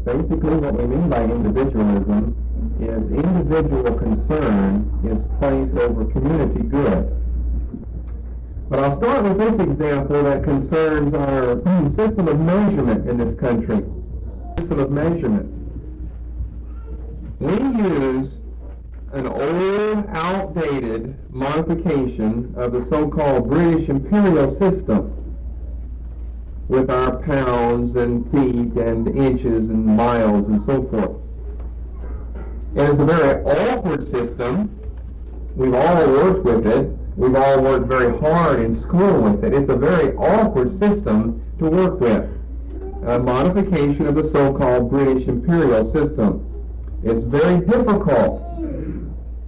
Basically, what we mean by individualism is individual concern is placed over community good. But I'll start with this example that concerns our system of measurement in this country. System of measurement. We use an old, outdated modification of the so-called British imperial system with our pounds and feet and inches and miles and so forth. And it's a very awkward system. We've all worked with it. We've all worked very hard in school with it. It's a very awkward system to work with. A modification of the so-called British imperial system. It's very difficult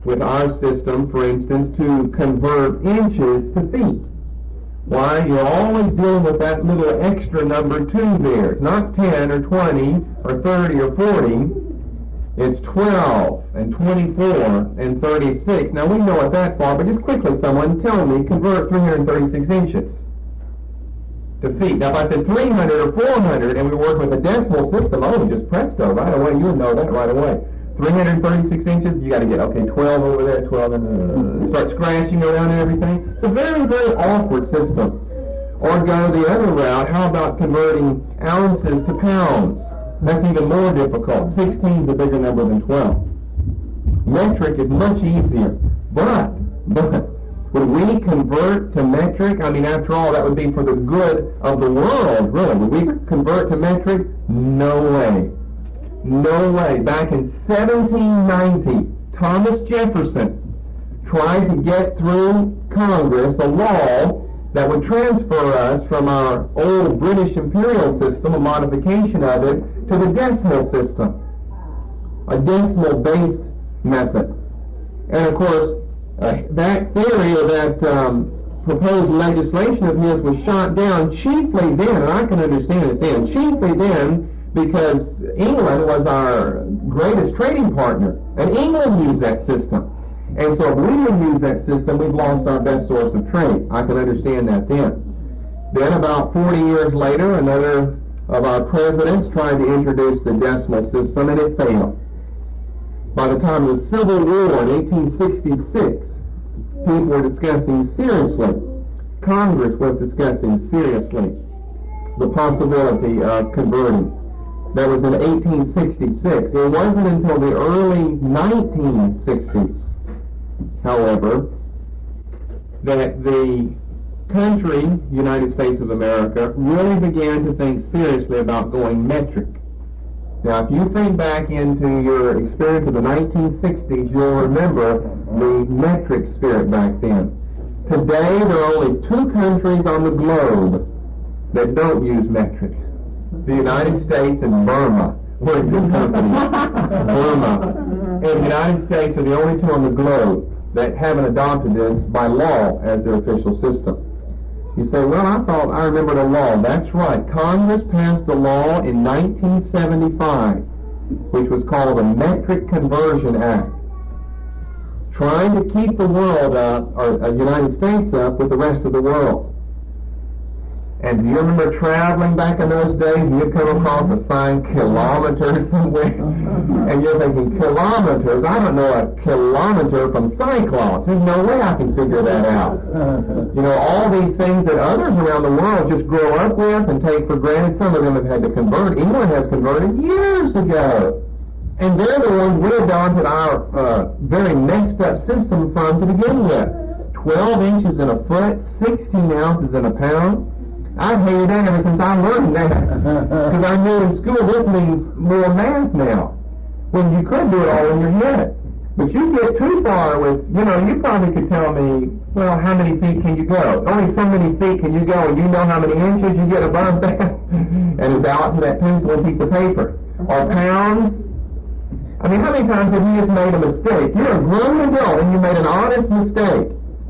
with our system, for instance, to convert inches to feet. Why? You're always dealing with that little extra number 2 there. It's not 10 or 20 or 30 or 40. It's 12 and 24 and 36. Now we know it that far, but just quickly someone tell me, convert 336 inches to feet. Now if I said 300 or 400 and we work with a decimal system, oh, just presto, right away, you would know that right away. 336 inches, you got to get, okay, 12 over there, 12, and start scratching around and everything. It's a very, very awkward system. Or go the other route, how about converting ounces to pounds? That's even more difficult. 16 is a bigger number than 12. Metric is much easier. But, would we convert to metric? I mean, after all, that would be for the good of the world, really. Would we convert to metric? No way. No way. Back in 1790, Thomas Jefferson tried to get through Congress a law that would transfer us from our old British imperial system, a modification of it, to the decimal system, a decimal-based method. And of course, that theory or that proposed legislation of his was shot down chiefly then, and I can understand it then, chiefly then because England was our greatest trading partner, and England used that system. And so if we didn't use that system, we've lost our best source of trade. I can understand that then. Then about 40 years later, another of our presidents tried to introduce the decimal system, and it failed. By the time of the Civil War in 1866, people were discussing seriously, Congress was discussing seriously the possibility of converting. That was in 1866. It wasn't until the early 1960s, however, that the country, United States of America, really began to think seriously about going metric. Now, if you think back into your experience of the 1960s, you'll remember the metric spirit back then. Today, there are only 2 countries on the globe that don't use metric. The United States and Burma. We're a good company. Burma. And the United States are the only 2 on the globe that haven't adopted this by law as their official system. You say, well, I remember the law. That's right. Congress passed a law in 1975, which was called the Metric Conversion Act, trying to keep the world up, or the United States up, with the rest of the world. And do you remember traveling back in those days and you'd come across a sign, kilometers somewhere? And you're thinking, kilometers? I don't know a kilometer from Cyclops. There's no way I can figure that out. You know, all these things that others around the world just grow up with and take for granted. Some of them have had to convert. England has converted years ago. And they're the ones we adopted our very messed up system from to begin with. 12 inches in a foot, 16 ounces in a pound. I've hated that ever since I learned that. Because I knew in school this means more math now. When you could do it all in your head. But you get too far with, you probably could tell me, well, how many feet can you go? Only so many feet can you go, and you know how many inches you get above that. And it's out to that pencil and piece of paper. Or pounds. I mean, how many times have you just made a mistake? You're a grown adult and you made an honest mistake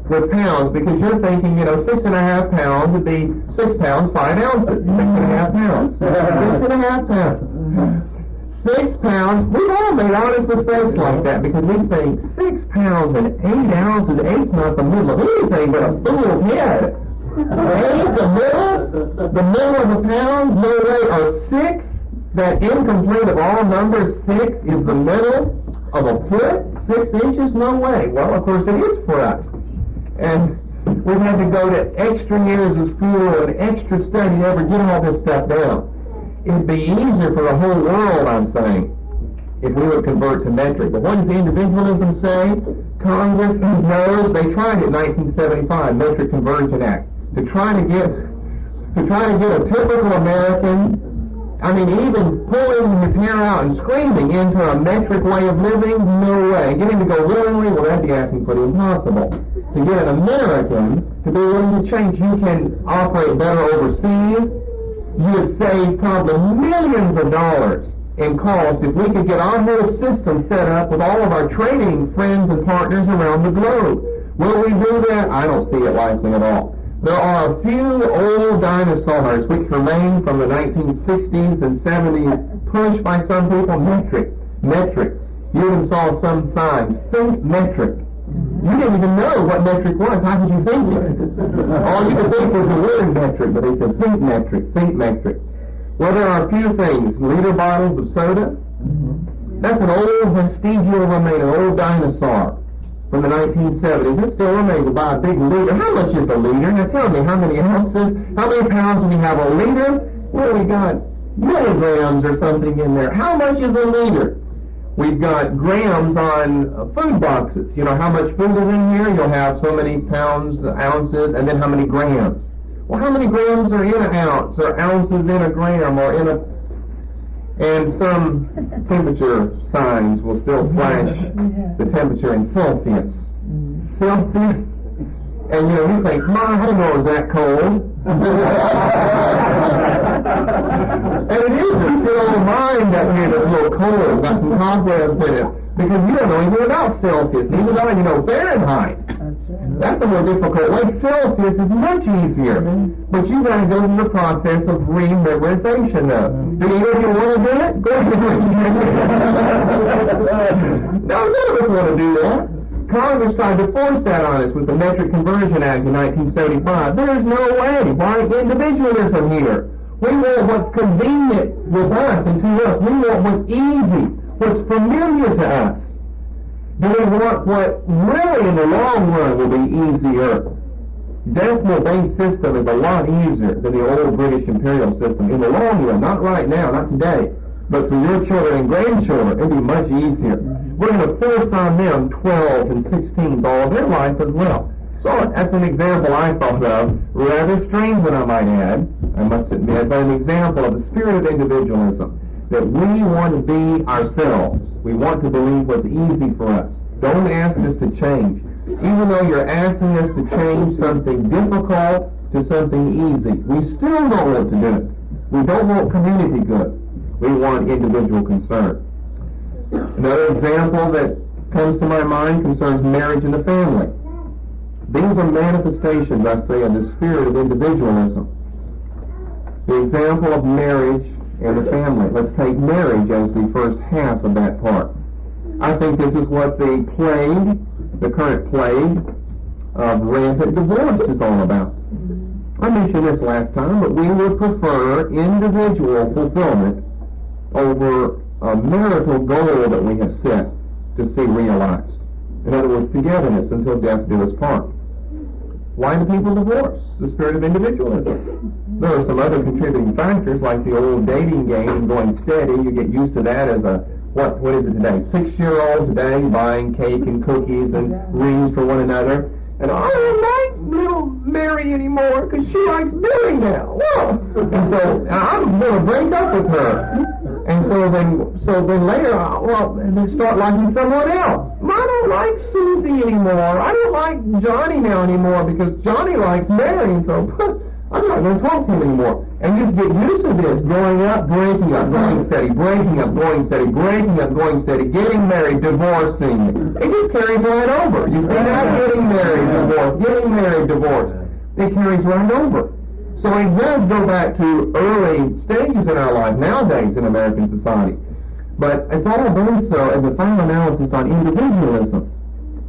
with pounds because you're thinking, 6.5 pounds would be 6 pounds, 5 ounces. 6.5 pounds. 6.5 pounds. 6 pounds. We've all made honest mistakes like that because we think 6 pounds and 8 ounces. 8's not the middle of anything but a fool's head. 8, the middle of a pound, no way, or 6. that incomplete of all numbers, 6, is the middle of a foot? 6 inches? No way. Well, of course it is for us. And we've had to go to extra years of school and extra study to ever get all this stuff down. It'd be easier for the whole world, I'm saying, if we would convert to metric. But what does individualism say? Congress knows, they tried it in 1975, Metric Conversion Act, to try to get a typical American, even pulling his hair out and screaming into a metric way of living, no way. Get him to go willingly, well, that'd be asking for the impossible. To get an American to be willing to change, you can operate better overseas. You would save probably millions of dollars in cost if we could get our whole system set up with all of our trading friends and partners around the globe. Will we do that? I don't see it likely at all. There are a few old dinosaurs which remain from the 1960s and 70s, pushed by some people, metric. You even saw some signs, think metric. You didn't even know what metric was. How could you think it? All you could think was the word metric, but they said think metric. Well, there are a few things. Liter bottles of soda. That's an old vestigial remain, an old dinosaur from the 1970s. It still remains. You buy a big liter. How much is a liter? Now tell me, how many ounces? How many pounds do we have a liter? Well, we got milligrams or something in there. How much is a liter? We've got grams on food boxes. You know how much food is in here? You'll have so many pounds, ounces, and then how many grams. Well, how many grams are in an ounce, or ounces in a gram, or in a... And some temperature signs will still flash the temperature in Celsius. Celsius? And you think, I didn't know it was that cold. And it is a chill mind that here that's a little cold, got some cobwebs in it, because you don't know anything about Celsius, neither do you know Fahrenheit. That's a more difficult way. Celsius is much easier, but you got to go through the process of re-memorization though. Do either of you want to do it? Go ahead. No, none of us want to do that. Congress tried to force that on us with the Metric Conversion Act in 1975. There's no way. Why individualism here? We want what's convenient with us and to us. We want what's easy, what's familiar to us. Do we want what really in the long run will be easier? Decimal-based system is a lot easier than the old British imperial system. In the long run, not right now, not today, but for your children and grandchildren, it'll be much easier. We're going to force on them 12s and 16s all of their life as well. So that's an example I thought of, rather strange one I might add, I must admit, but an example of the spirit of individualism, that we want to be ourselves. We want to believe what's easy for us. Don't ask us to change. Even though you're asking us to change something difficult to something easy, we still don't want to do it. We don't want community good. We want individual concern. Another example that comes to my mind concerns marriage and the family. These are manifestations, I say, of the spirit of individualism. The example of marriage and the family. Let's take marriage as the first half of that part. I think this is what the current plague of rampant divorce is all about. I mentioned this last time, but we would prefer individual fulfillment over a marital goal that we have set to see realized. In other words, togetherness until death do us part. Why do people divorce? The spirit of individualism. There are some other contributing factors like the old dating game and going steady. You get used to that as a, what is it today? 6-year-old today buying cake and cookies and rings for one another. And I don't like little Mary anymore because she likes Billy now. Whoa! And so I'm going to break up with her. And so then later, they start liking someone else. I don't like Susie anymore. I don't like Johnny now anymore because Johnny likes Mary. And so I'm not going to talk to him anymore. And you just get used to this, growing up, breaking up, going steady, breaking up, going steady, breaking up, going steady, getting married, divorcing. It just carries right over. You see that? Getting married, divorce, getting married, divorce. It carries right over. So it does go back to early stages in our life nowadays in American society. But it's all based, though, as a final analysis on individualism.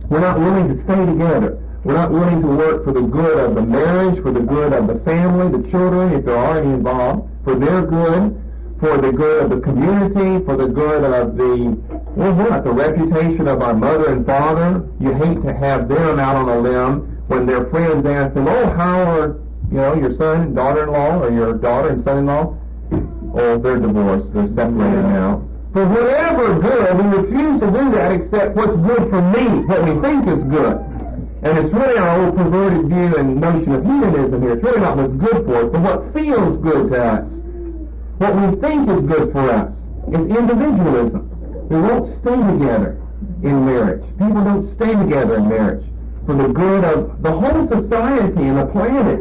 We're not willing to stay together. We're not willing to work for the good of the marriage, for the good of the family, the children, if there are any involved, for their good, for the good of the community, for the good of the reputation of our mother and father. You hate to have them out on a limb when their friends ask them, oh, how are, your son and daughter-in-law, or your daughter and son-in-law? Oh, they're divorced. They're separated now. For whatever good, we refuse to do that except what's good for me, what we think is good. And it's really our old perverted view and notion of hedonism here. It's really not what's good for us, but what feels good to us. What we think is good for us is individualism. We won't stay together in marriage. People don't stay together in marriage for the good of the whole society and the planet,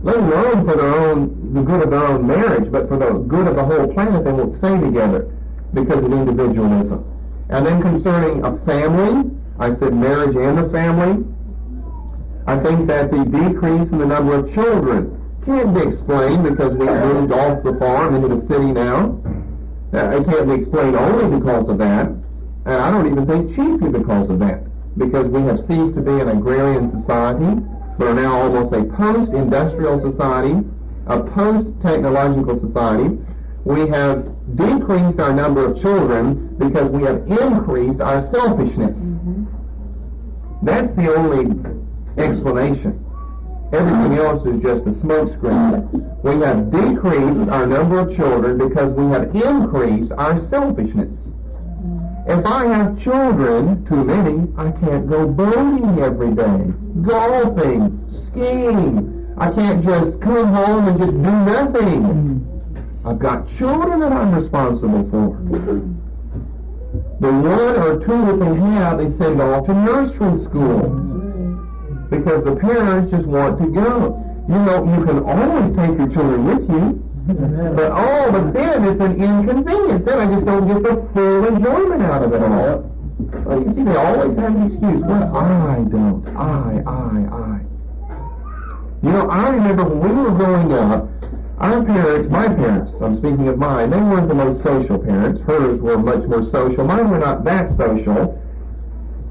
let alone for the good of their own marriage, but for the good of the whole planet, they won't stay together because of individualism. And then concerning a family, I said marriage and the family. I think that the decrease in the number of children can't be explained because we moved off the farm into the city now. It can't be explained only because of that, and I don't even think chiefly because of that, because we have ceased to be an agrarian society, but are now almost a post-industrial society, a post-technological society. We have decreased our number of children because we have increased our selfishness. Mm-hmm. That's the only explanation. Everything else is just a smokescreen. We have decreased our number of children because we have increased our selfishness. If I have children, too many, I can't go boating every day, golfing, skiing. I can't just come home and just do nothing. I've got children that I'm responsible for. The one or two that they have, they send off to nursery school because the parents just want to go. You can always take your children with you, but then it's an inconvenience. Then I just don't get the full enjoyment out of it all. Well, you see, they always have an excuse. Well, I don't. I. I remember when we were growing up, our parents, my parents, I'm speaking of mine, they weren't the most social parents. Hers were much more social. Mine were not that social.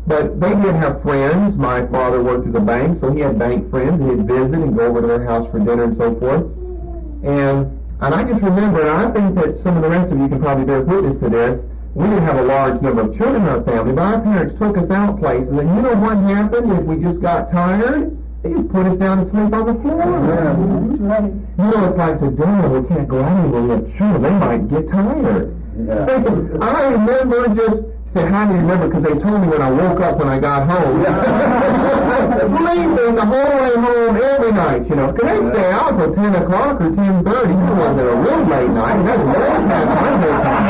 But they did have friends. My father worked at the bank, so he had bank friends, and he'd visit and go over to their house for dinner and so forth. And I just remember, and I think that some of the rest of you can probably bear witness to this, we didn't have a large number of children in our family, but our parents took us out places, and you know what happened if we just got tired? They just put us down to sleep on the floor. Yeah, that's right. It's like today, we can't go out anywhere. We have children. They might get tired. Yeah. I remember just... Say, how do you remember? Because they told me when I woke up when I got home. Sleeping the whole way home every night, Because they stay out till 10 o'clock or 10:30. It wasn't a real late night. That's way past my bedtime.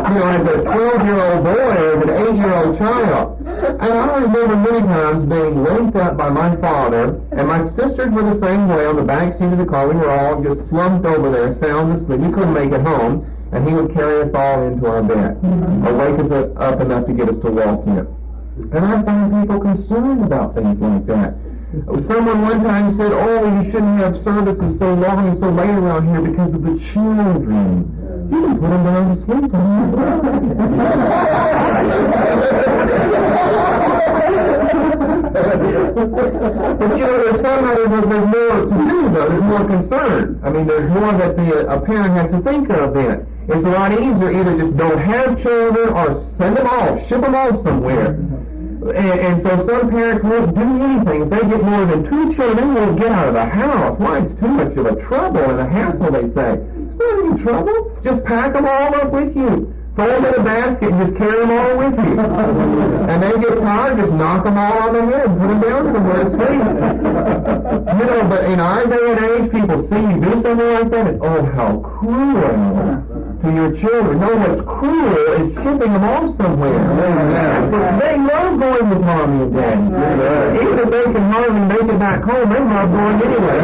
As a 12-year-old boy or an 8-year-old child. And I remember many times being waked up by my father, and my sisters were the same way on the back seat of the car. We were all just slumped over there, sound asleep. We couldn't make it home. And he would carry us all into our bed, or wake us up enough to get us to walk in. And I find people concerned about things like that. Someone one time said, you shouldn't have services so long and so late around here because of the children. You can put them down to sleep. But there's more to do, though. There's more concern. There's more that a parent has to think of then. It's a lot easier either just don't have children or send them off, ship them off somewhere. And so some parents won't do anything. If they get more than 2 children, they won't get out of the house. Why? It's too much of a trouble and a hassle, they say. It's not any trouble. Just pack them all up with you. Throw them in a basket and just carry them all with you. And they get tired, just knock them all on the head and put them down somewhere to sleep. But in our day and age, people see you do something like that, and how cruel to your children. No, what's cruel is shipping them off somewhere. They love going with mommy and daddy. Even if they can hardly make it back home, they love going anyway.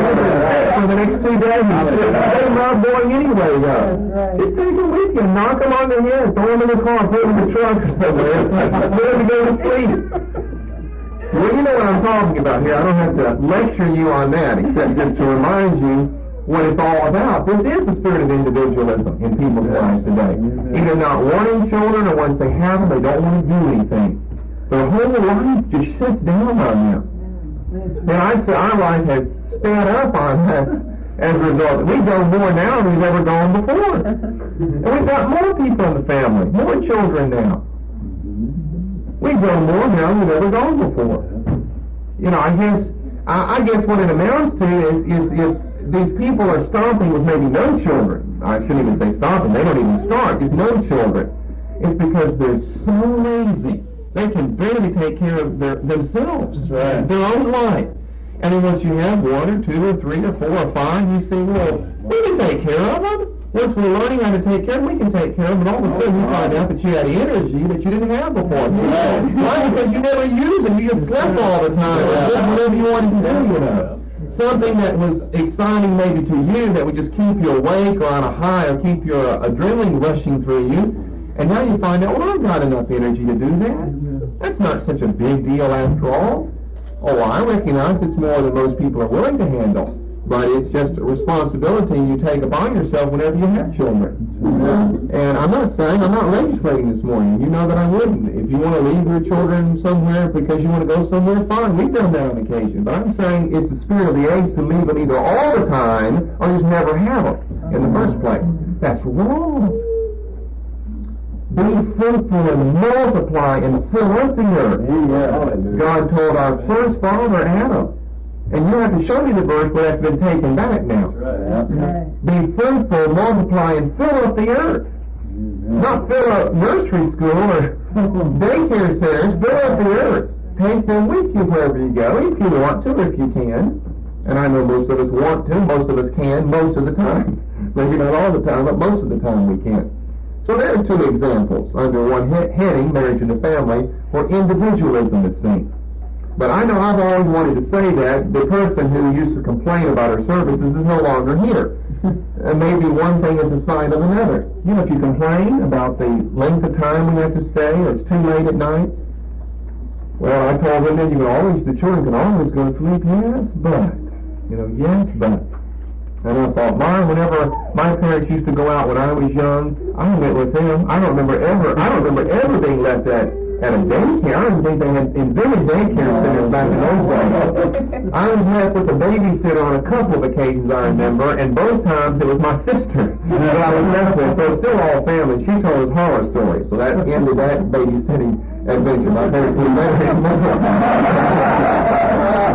For the next 2 days, they love going anyway, though. Just take them with you, knock them on the head, throw them in the car, put them in the trunk or somewhere, let them go to sleep. Well, you know what I'm talking about here. I don't have to lecture you on that, except just to remind you what it's all about. This is the spirit of individualism in people's lives today. Either not wanting children, or once they have them, they don't want to do anything. Their whole life just shuts down on them. And I'd say our life has sped up on us as a result. We go more now than we've ever gone before. And we've got more people in the family, more children now. We go more now than we've ever gone before. You know, I guess what it amounts to is if these people are stomping with maybe no children, I shouldn't even say stomping, they don't even start, just no children, it's because they're so lazy. They can barely take care of themselves, their own life. And then once you have one or two or three or four or five, you say, well, we can take care of them. Once we're learning how to take care of them, we can take care of them. And all of a sudden you find out that you had energy that you didn't have before. Why? Because you never used them. You just slept all the time. Or did whatever you wanted to do, you know. Something that was exciting maybe to you that would just keep you awake or on a high or keep your adrenaline rushing through you. And now you find out, well, I've got enough energy to do that. That's not such a big deal after all. Oh, I recognize it's more than most people are willing to handle, but it's just a responsibility you take upon yourself whenever you have children. And I'm not legislating this morning. You know that I wouldn't. If you want to leave your children somewhere because you want to go somewhere, fine. We've done that on occasion. But I'm saying it's the spirit of the age to leave them either all the time or just never have them in the first place. That's wrong. Be fruitful and multiply and fill up the earth. God told our first father, Adam. And you have to show me the verse where that's been taken back now. Be fruitful, multiply, and fill up the earth. Not fill up nursery school or daycare centers. Fill up the earth. Take them with you wherever you go, if you want to, if you can. And I know most of us want to, most of us can, most of the time. Maybe not all the time, but most of the time we can. So there are two examples under one heading, marriage and the family, where individualism is seen. But I know I've always wanted to say that the person who used to complain about our services is no longer here. And maybe one thing is a sign of another. You know, if you complain about the length of time we have to stay or it's too late at night, well, I told them then the children can always go to sleep. Yes, but. Yes, but. And I thought, whenever my parents used to go out when I was young, I went with them. I don't remember ever being left at a daycare. I don't think they had invented daycare centers back in those days. I was left with a babysitter on a couple of occasions, I remember, and both times it was my sister that I was left with. So it's still all family. She told us horror stories. So that ended that babysitting adventure. My parents were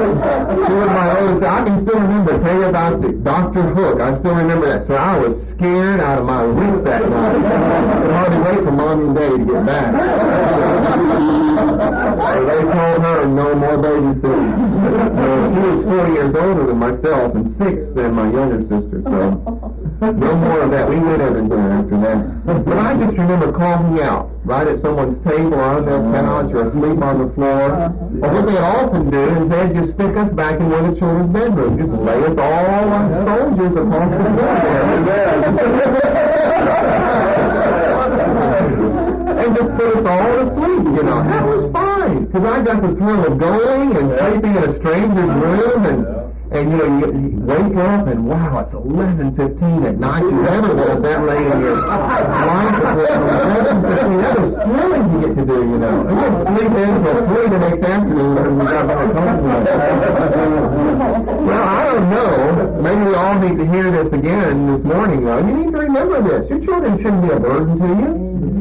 She was my oldest. I can still remember, tell you about Dr. Hook. I still remember that story. I was scared out of my wits that night. I could hardly wait for Mommy and Daddy to get back. They told her no more babysitting. She was 40 years older than myself and 6 than my younger sister. So no more of that. We went everywhere after that. But I just remember calling out right at someone's table or on their couch or asleep on the floor. Or what they'd often do is they'd just stick us back in one of the children's bedrooms. Just lay us all like soldiers across the floor. And just put us all to sleep, That was fine. Because I got the thrill of going and sleeping in a stranger's room and you wake up and wow, it's 11:15 at night. You never woke up that late in your life before 11:15. That was thrilling to get to do, And then sleep in until 3 the next afternoon when we got back home. Well, I don't know. Maybe we all need to hear this again this morning, though. You need to remember this. Your children shouldn't be a burden to you.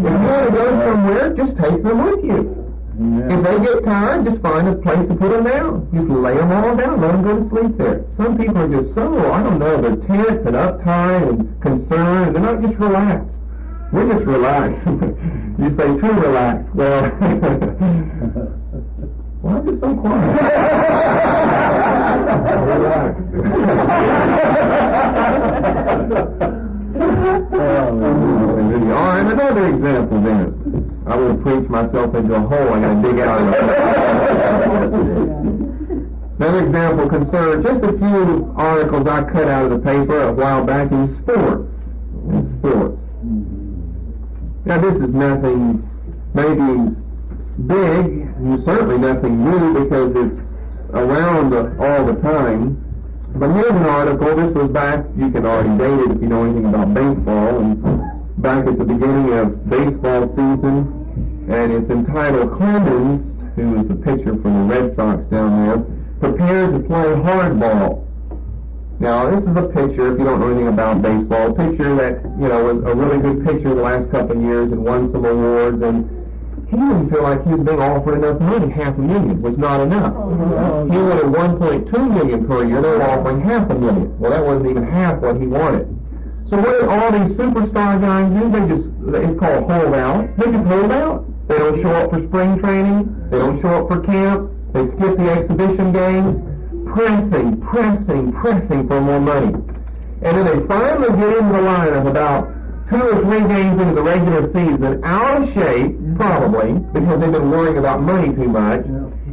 If you want to go somewhere, just take them with you. If they get tired, just find a place to put them down. Just lay them all down. Let them go to sleep there. Some people are just they're tense and uptight and concerned. They're not just relaxed. We're just relaxed. You say too relaxed. Well, why is it so quiet? All right, another example then. I would preach myself into a hole I got to dig out of. Another example concerns just a few articles I cut out of the paper a while back in sports. Now this is nothing maybe big, and certainly nothing new because it's around all the time. But here's an article. This was back, you can already date it if you know anything about baseball, and back at the beginning of baseball season. And it's entitled Clemens, who is a pitcher for the Red Sox down there, prepared to play hardball. Now, this is a picture, if you don't know anything about baseball, a picture that, was a really good picture the last couple of years and won some awards, and he didn't feel like he was being offered enough money. $500,000 was not enough. He wanted $1.2 million per year. They were offering $500,000. Well, that wasn't even half what he wanted. So what did all these superstar guys do? It's called hold out. They just hold out. They don't show up for spring training. They don't show up for camp. They skip the exhibition games. Pressing for more money. And then they finally get into the lineup about 2 or 3 games into the regular season, out of shape, probably, because they've been worrying about money too much,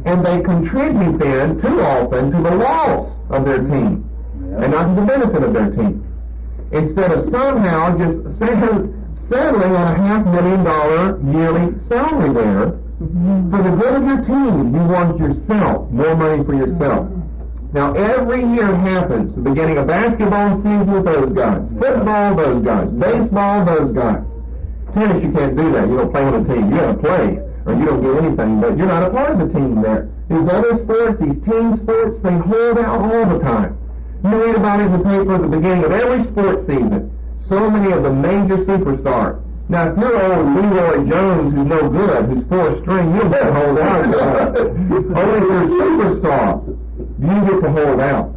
and they contribute then too often to the loss of their team, and not to the benefit of their team. Instead of somehow just settling on a $500,000 yearly salary there, for the good of your team, you want yourself, more money for yourself. Now, every year it happens. The beginning of basketball season with those guys. Football, those guys. Baseball, those guys. Tennis, you can't do that. You don't play on a team. You gotta play, or you don't do anything, but you're not a part of the team there. These other sports, these team sports, they hold out all the time. You read about it in the paper at the beginning of every sports season. So many of the major superstars. Now, if you're old Leroy Jones, who's no good, who's 4th string, you'll better hold out. Only if you're a superstar, you get to hold out.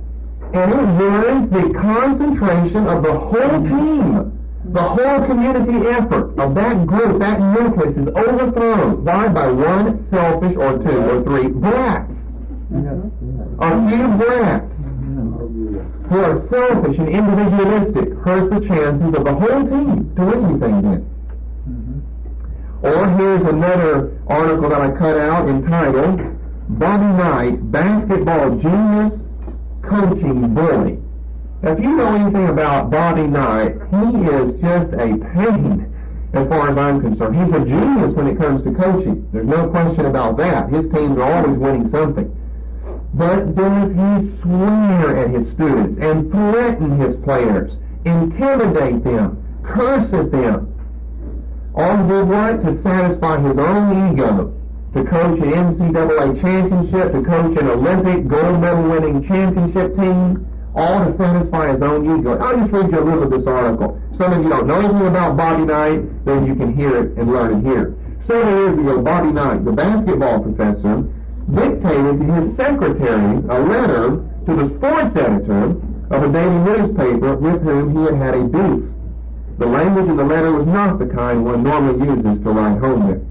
And it warrants the concentration of the whole team, the whole community effort of that group, that nucleus is overthrown. Why? By one selfish or 2 or 3 brats. A few brats who are selfish and individualistic hurt the chances of the whole team to win anything then. Or here's another article that I cut out entitled, Bobby Knight, Basketball Genius, Coaching Bully. Now, if you know anything about Bobby Knight, he is just a pain as far as I'm concerned. He's a genius when it comes to coaching. There's no question about that. His teams are always winning something. But does he swear at his students and threaten his players, intimidate them, curse at them? All to do what? To satisfy his own ego. To coach an NCAA championship, to coach an Olympic gold medal winning championship team, all to satisfy his own ego. I'll just read you a little of this article. Some of you don't know anything about Bobby Knight, then you can hear it and learn it here. Several years ago, Bobby Knight, the basketball professor, dictated to his secretary a letter to the sports editor of a daily newspaper with whom he had a beef. The language in the letter was not the kind one normally uses to write home with.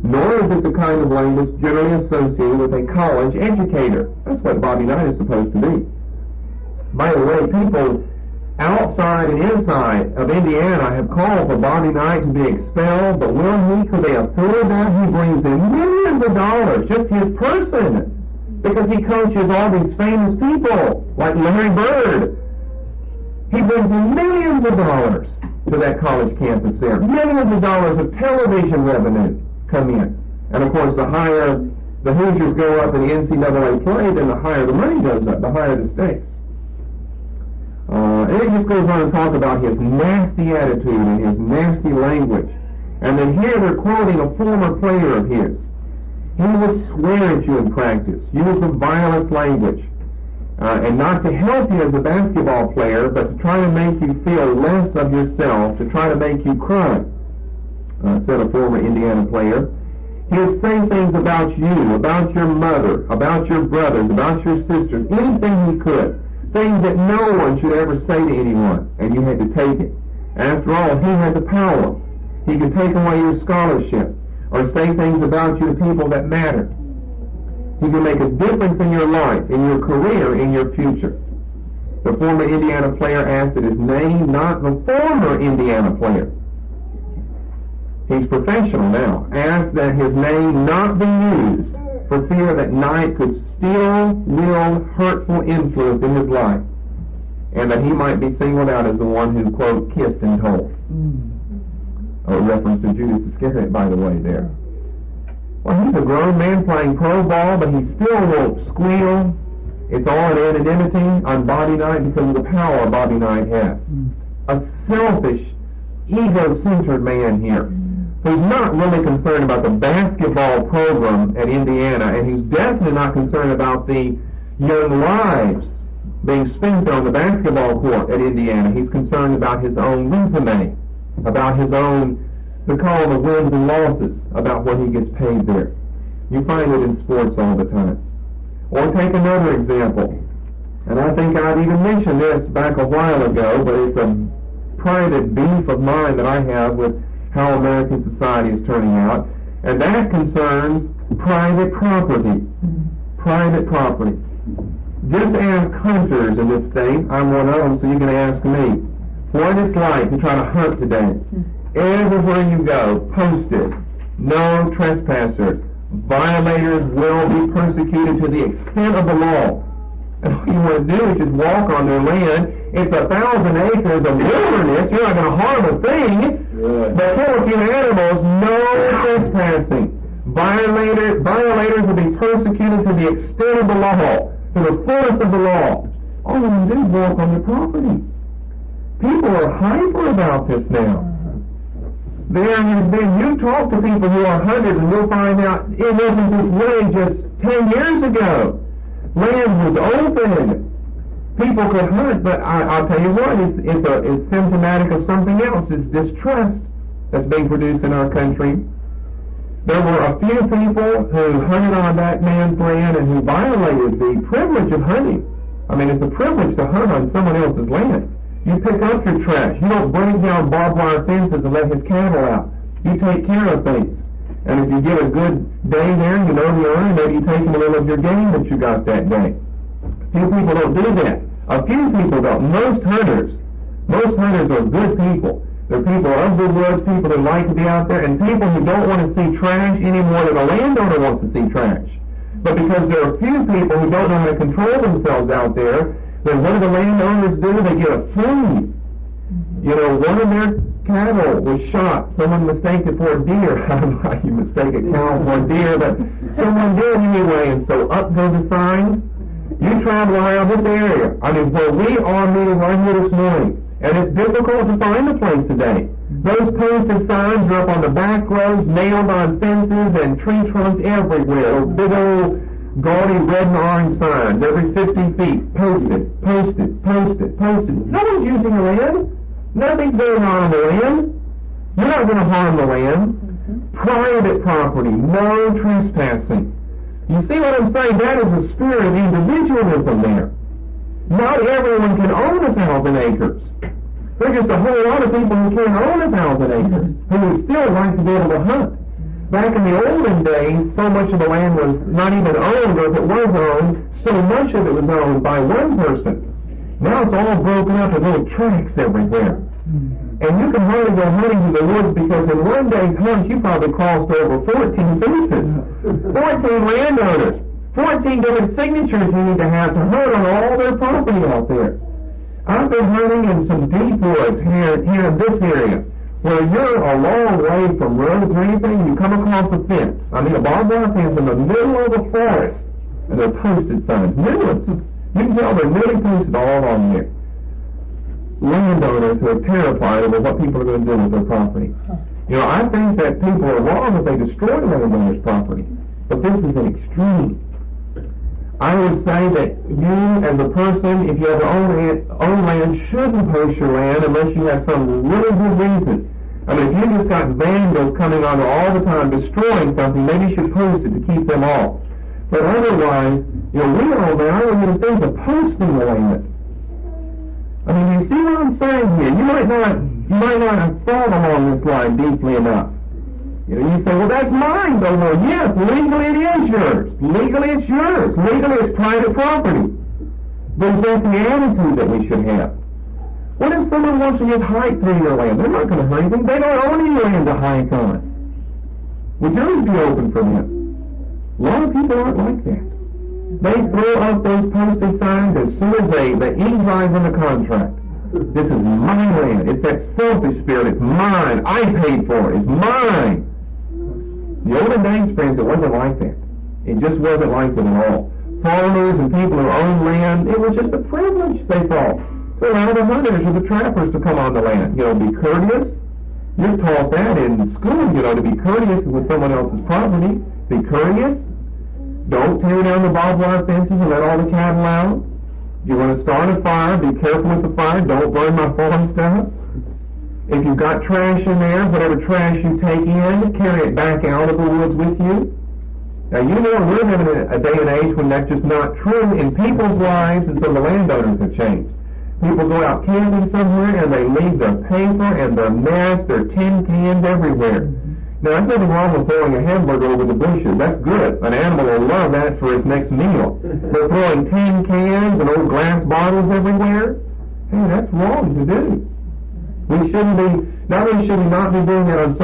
Nor is it the kind of language generally associated with a college educator. That's what Bobby Knight is supposed to be. By the way, people outside and inside of Indiana have called for Bobby Knight to be expelled, but could they afford that? He brings in millions of dollars, just his person, because he coaches all these famous people, like Larry Bird. He brings in millions of dollars to that college campus there. Millions of dollars of television revenue come in. And of course, the higher the Hoosiers go up in the NCAA play, then the higher the money goes up, the higher the stakes. And it just goes on to talk about his nasty attitude and his nasty language. And then here they're quoting a former player of his. He would swear at you in practice, use the vilest language, and not to help you as a basketball player, but to try to make you feel less of yourself, to try to make you cry, said a former Indiana player. He would say things about you, about your mother, about your brothers, about your sisters, anything he could. Things that no one should ever say to anyone, and you had to take it. After all, he had the power. He could take away your scholarship, or say things about you to people that matter. He could make a difference in your life, in your career, in your future. The former Indiana player asked that his name, not the former Indiana player, he's professional now, asked that his name not be used for fear that Knight could still wield hurtful influence in his life, and that he might be singled out as the one who, quote, kissed and told. A reference to Judas Iscariot, by the way, there. Well, he's a grown man playing pro ball, but he still won't squeal. It's all in anonymity on Bobby Knight because of the power Bobby Knight has. A selfish, ego-centered man here, who's not really concerned about the basketball program at Indiana, and he's definitely not concerned about the young lives being spent on the basketball court at Indiana. He's concerned about his own resume, about his own, the column of wins and losses, about what he gets paid there. You find it in sports all the time. Or take another example, and I think I'd even mentioned this back a while ago, but it's a private beef of mine that I have with how American society is turning out, and that concerns private property. Private property. Just ask hunters in this state, I'm one of them, so you can ask me, what it's like to try to hunt today. Everywhere you go, posted, no trespassers. Violators will be persecuted to the extent of the law. And all you want to do is just walk on their land. It's 1,000 acres of wilderness. You're not going to harm a thing. But kill a few animals, no trespassing. Violators will be persecuted to the extent of the law, to the fullest of the law. All you can do is walk on their property. People are hyper about this now. You talk to people who are hunters and you'll find out it wasn't this way just 10 years ago. Land was open. People could hunt, but I'll tell you what, it's symptomatic of something else. It's distrust that's being produced in our country. There were a few people who hunted on that man's land and who violated the privilege of hunting. I mean, it's a privilege to hunt on someone else's land. You pick up your trash. You don't break down barbed wire fences and let his cattle out. You take care of things. And if you get a good day there, you know the owner, maybe you take him a little of your game that you got that day. Few people don't do that. A few people don't. Most hunters are good people. They're people of the woods, people that like to be out there, and people who don't want to see trash any more than a landowner wants to see trash. But because there are a few people who don't know how to control themselves out there, then what do the landowners do? They get a flea. You know, one of their cattle was shot. Someone mistaked it for a deer. I don't know how you mistake a cow for a deer, but someone did anyway, and so up go the signs. You travel around this area. I mean, where we are meeting right here this morning, and it's difficult to find a place today. Those posted signs are up on the back roads, nailed on fences and tree trunks everywhere. Big old gaudy red and orange signs every 50 feet. Posted, posted, posted, posted. No one's using the land. Nothing's going on in the land. You're not going to harm the land. Private property, no trespassing. You see what I'm saying? That is the spirit of individualism there. Not everyone can own 1,000 acres. There's just a whole lot of people who can't own 1,000 acres, who would still like to be able to hunt. Back in the olden days, so much of the land was not even owned, or if it was owned, so much of it was owned by one person. Now it's all broken up in little tracts everywhere. And you can hardly go hunting through the woods because in one day's hunt you probably crossed over 14 fences. 14 landowners. 14 different signatures you need to have to hunt on all their property out there. I've been hunting in some deep woods here in this area where you're a long way from roads or anything. You come across a fence. I mean a barbed wire fence in the middle of the forest. And they're posted signs. New ones. You can tell they're really posted all along there. Landowners who are terrified over what people are going to do with their property. You know, I think that people are wrong if they destroy landowners' property. But this is an extreme. I would say that you, as a person, if you have your own land, shouldn't post your land unless you have some really good reason. I mean, if you just got vandals coming on all the time destroying something, maybe you should post it to keep them off. But otherwise, you know, we own land. I don't even think of posting the land. I mean, you see what I'm saying here? You might not have thought along this line deeply enough. You know, you say, well, that's mine, though. Well, yes, legally it is yours. Legally it's yours. Legally it's private property. But is that the attitude that we should have? What if someone wants to just hike through your land? They're not going to hurt anything. They don't own any land to hike on. Would yours be open for them? A lot of people aren't like that. They throw up those posted signs as soon as the ink dries on the contract. This is my land. It's that selfish spirit. It's mine. I paid for it. It's mine. The olden days, friends, it wasn't like that. It just wasn't like that at all. Farmers and people who own land, it was just a privilege, they thought. So allow the hunters or the trappers to come on the land. You know, be courteous. You're taught that in school, you know, to be courteous with someone else's property. Be courteous. Don't tear down the barbed wire fences and let all the cattle out. You want to start a fire, be careful with the fire. Don't burn my farm stuff. If you've got trash in there, whatever trash you take in, carry it back out of the woods with you. Now, you know we're living in a day and age when that's just not true in people's lives, and so the landowners have changed. People go out camping somewhere and they leave their paper and their mess, their tin cans everywhere. Now, there's nothing wrong with throwing a hamburger over the bushes. That's good. An animal will love that for its next meal. But throwing tin cans and old glass bottles everywhere, hey, that's wrong to do. We shouldn't be, not only should we not be doing that on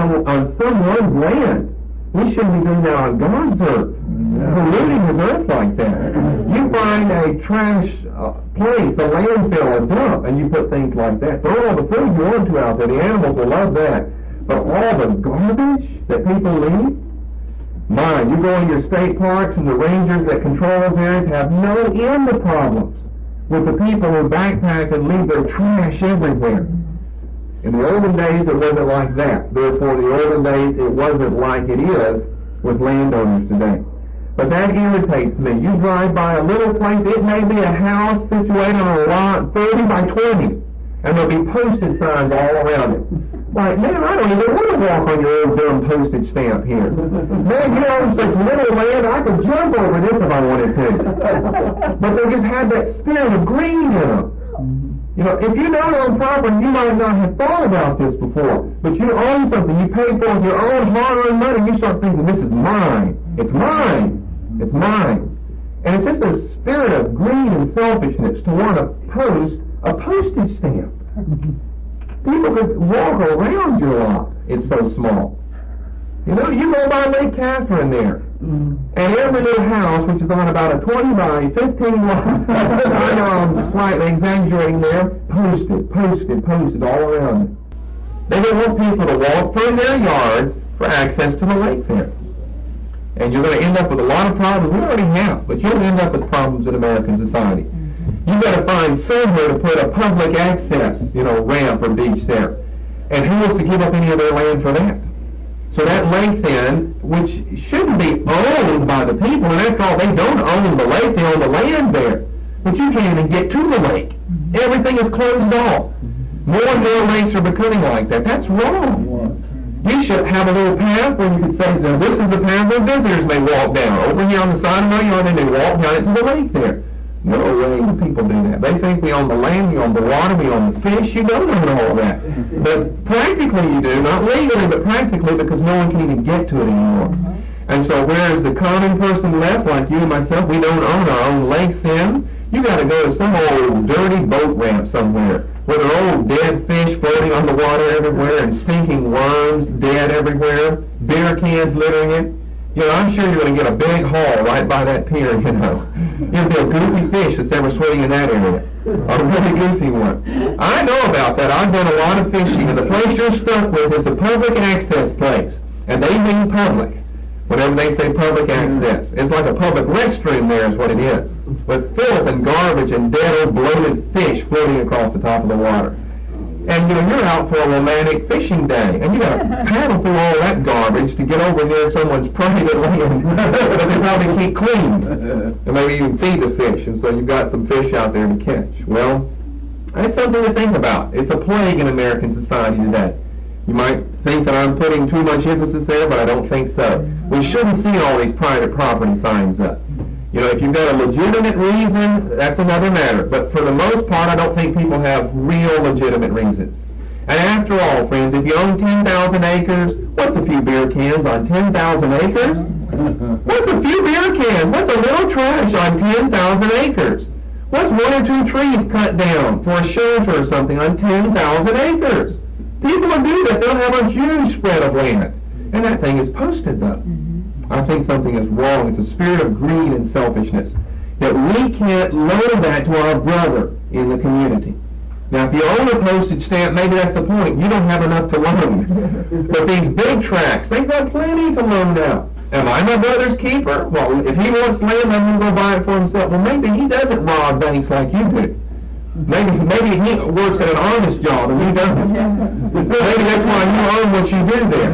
someone's land, we shouldn't be doing that on God's earth. Polluting His earth like that. You find a trash place, a landfill, a dump, and you put things like that. Throw all the food you want to out there. The animals will love that. But all the garbage that people leave, you go in your state parks and the rangers that control those areas have no end of problems with the people who backpack and leave their trash everywhere. In the olden days, it wasn't like that. Therefore, in the olden days, it wasn't like it is with landowners today. But that irritates me. You drive by a little place, it may be a house situated on a lot 30 by 20, and there'll be postage signs all around it. Like, man, I don't even want to walk on your old dumb postage stamp here. Man, you own such little land, I could jump over this if I wanted to. But they just had that spirit of greed in them. You know, if you don't own property, you might not have thought about this before. But you own something, you paid for it with your own hard-earned money, you start thinking, this is mine. It's mine. It's mine. And it's just a spirit of greed and selfishness to want to post a postage stamp. People could walk around your lot. It's so small. You know, you go by Lake Catherine there, and every little house, which is on about a 20 by 15 lot, I know I'm slightly exaggerating there, posted all around it. They don't want people to walk through their yards for access to the lake there. And you're going to end up with a lot of problems. We already have, but you'll end up with problems in American society. You've got to find somewhere to put a public access, ramp or beach there. And who wants to give up any of their land for that? So that lake then, which shouldn't be owned by the people, and after all, they don't own the lake, they own the land there. But you can't even get to the lake. Everything is closed off. More and more lakes are becoming like that. That's wrong. You should have a little path where you could say, now this is the path where visitors may walk down. Over here on the side of my yard, and they walk down into the lake there. No way do people do that. They think we own the land, we own the water, we own the fish. You don't own all of that. But practically you do, not legally, but practically, because no one can even get to it anymore. And so whereas the common person left, like you and myself, we don't own our own lakes in, you got to go to some old dirty boat ramp somewhere where there are old dead fish floating on the water everywhere and stinking worms dead everywhere, beer cans littering it. I'm sure you're going to get a big haul right by that pier, You'll be a goofy fish that's ever swimming in that area. A really goofy one. I know about that. I've done a lot of fishing, and the place you're stuck with is a public access place. And they mean public. Whenever they say public access. It's like a public restroom there is what it is. With filth and garbage and dead old bloated fish floating across the top of the water. And you're out for a romantic fishing day, and you got to paddle through all that garbage to get over near someone's private land that they probably keep clean, and maybe even feed the fish, and so you've got some fish out there to catch. Well, that's something to think about. It's a plague in American society today. You might think that I'm putting too much emphasis there, but I don't think so. We shouldn't see all these private property signs up. If you've got a legitimate reason, that's another matter. But for the most part, I don't think people have real legitimate reasons. And after all, friends, if you own 10,000 acres, what's a few beer cans on 10,000 acres? What's a few beer cans? What's a little trash on 10,000 acres? What's one or two trees cut down for a shelter or something on 10,000 acres? People will do that. They'll have a huge spread of land. And that thing is posted, though. I think something is wrong. It's a spirit of greed and selfishness. That we can't loan that to our brother in the community. Now, if you own a postage stamp, maybe that's the point. You don't have enough to loan. But these big tracts, they've got plenty to loan out. Am I my brother's keeper? Well, if he wants land, let him go buy it for himself. Well, maybe he doesn't rob banks like you do. Maybe he works at an honest job and you don't. Maybe that's why you own what you do there.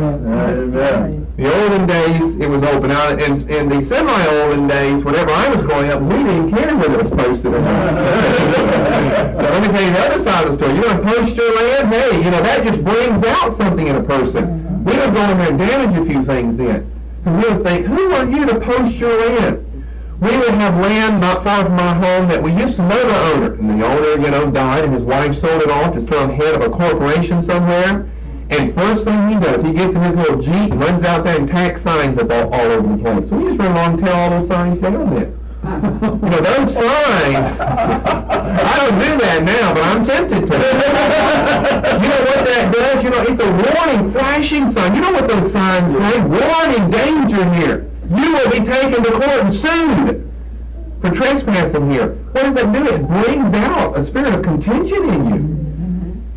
The olden days, it was open. Now, in the semi-olden days, whenever I was growing up, we didn't care whether it was posted or not. Now, let me tell you the other side of the story. You're going to post your land? Hey, that just brings out something in a person. We would go in there and damage a few things then. And we would think, who are you to post your land? We would have land not far from our home that we used to know the owner. And the owner, died and his wife sold it off to some head of a corporation somewhere. And first thing he does, he gets in his little Jeep and runs out there and tacks signs up all over the place. So we just run along and tear all those signs down there. Those signs, I don't do that now, but I'm tempted to. You know what that does? It's a warning, flashing sign. You know what those signs say? Warning, danger here. You will be taken to court and sued for trespassing here. What does that do? It brings out a spirit of contention in you.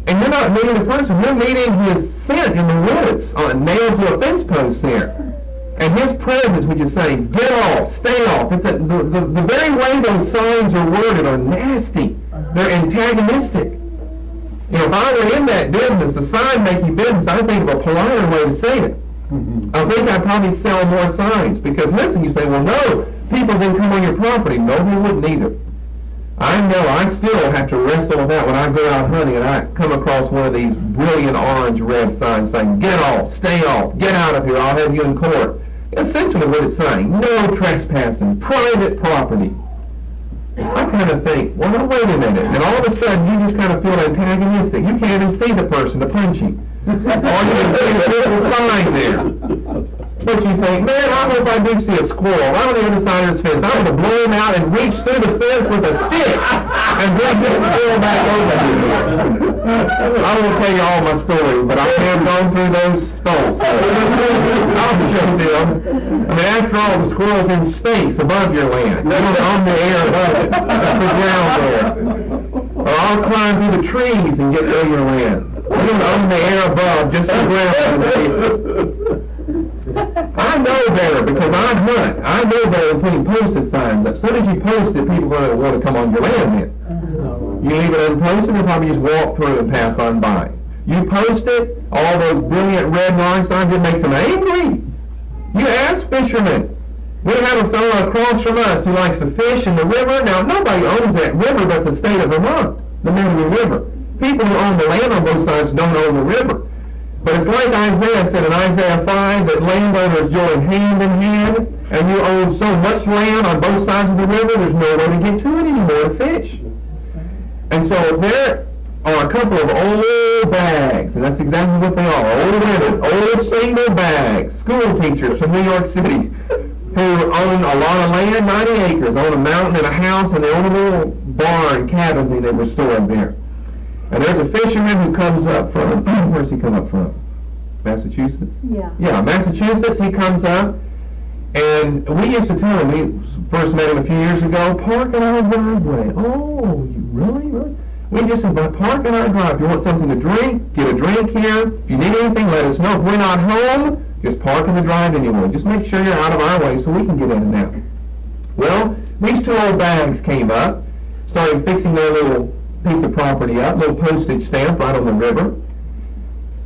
And you're not meeting the person, you're meeting his scent in the woods, nailed to a fence post there. And his presence, which is saying, get off, stay off. It's the very way those signs are worded are nasty. They're antagonistic. If I were in that business, the sign-making business, I think of a politer way to say it. I think I'd probably sell more signs. Because listen, you say, well, no, people didn't come on your property. No, they wouldn't either. I know I still have to wrestle with that when I go out hunting and I come across one of these brilliant orange-red signs saying, get off, stay off, get out of here, I'll have you in court. Essentially what it's saying, no trespassing, private property. I kind of think, well, no, wait a minute. And all of a sudden you just kind of feel antagonistic. You can't even see the person to punch him. All you can see is this sign there. But you think, man, I hope I do see a squirrel right on the other side of this fence. I'm going to blow him out and reach through the fence with a stick and bring this squirrel back over here. I won't tell you all my stories, but I have gone through those thoughts. I'll show them. I mean, after all, the squirrel's in space above your land. You don't own the air above it. That's the ground there. Or I'll climb through the trees and get to your land. You don't own the air above, just the ground. I know better because I hunt. I know better than putting posted signs up. As soon as you post it, people are going to want to come on your land then. You leave it unposted, they'll probably just walk through and pass on by. You post it, all those brilliant red and orange signs, it makes them angry. You ask fishermen. We have a fellow across from us who likes to fish in the river. Now, nobody owns that river but the state of Vermont, the Michigan River. People who own the land on both sides don't own the river. But it's like Isaiah said in Isaiah 5 that landowners join hand in hand, and you own so much land on both sides of the river, there's no way to get to it anymore to fish. And so there are a couple of old bags, and that's exactly what they are, old women, old single bags, school teachers from New York City, who own a lot of land, 90 acres, own a mountain and a house, and they own a little barn cabin thing they were stored there. And there's a fisherman who comes up from, where's he come up from? Massachusetts? Yeah, Massachusetts. He comes up, and we used to tell him, we first met him a few years ago, park in our driveway. Oh, you really? We just said, park in our driveway. If you want something to drink, get a drink here. If you need anything, let us know. If we're not home, just park in the drive anyway. Just make sure you're out of our way so we can get in and out. Well, these two old bags came up, started fixing their little piece of property up, little postage stamp right on the river,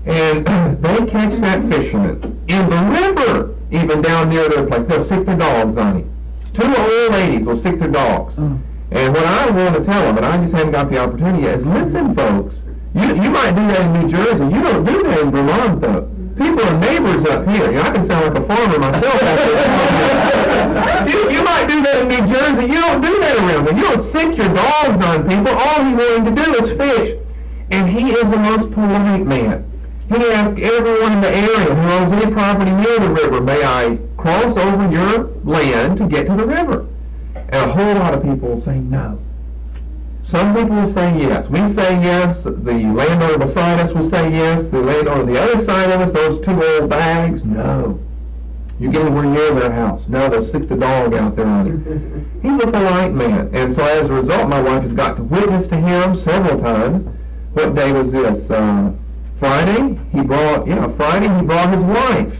and they catch that fisherman in the river, even down near their place. They'll sick their dogs on him. Two old ladies will sick their dogs. And what I want to tell them, and I just haven't got the opportunity yet, is listen, folks, you might do that in New Jersey. You don't do that in Vermont, though. People are neighbors up here. I can sound like a farmer myself. You might do that in New Jersey. You don't do that around here. You don't sick your dogs on people. All he's willing to do is fish. And he is the most polite man. He asks everyone in the area who owns any property near the river, may I cross over your land to get to the river? And a whole lot of people will say no. Some people will say yes. We say yes. The landowner beside us will say yes. The landowner on the other side of us, those two old bags, no. You get anywhere near their house. No, they'll stick the dog out there on him. He's a polite man. And so as a result, my wife has got to witness to him several times. What day was this? Friday? He brought his wife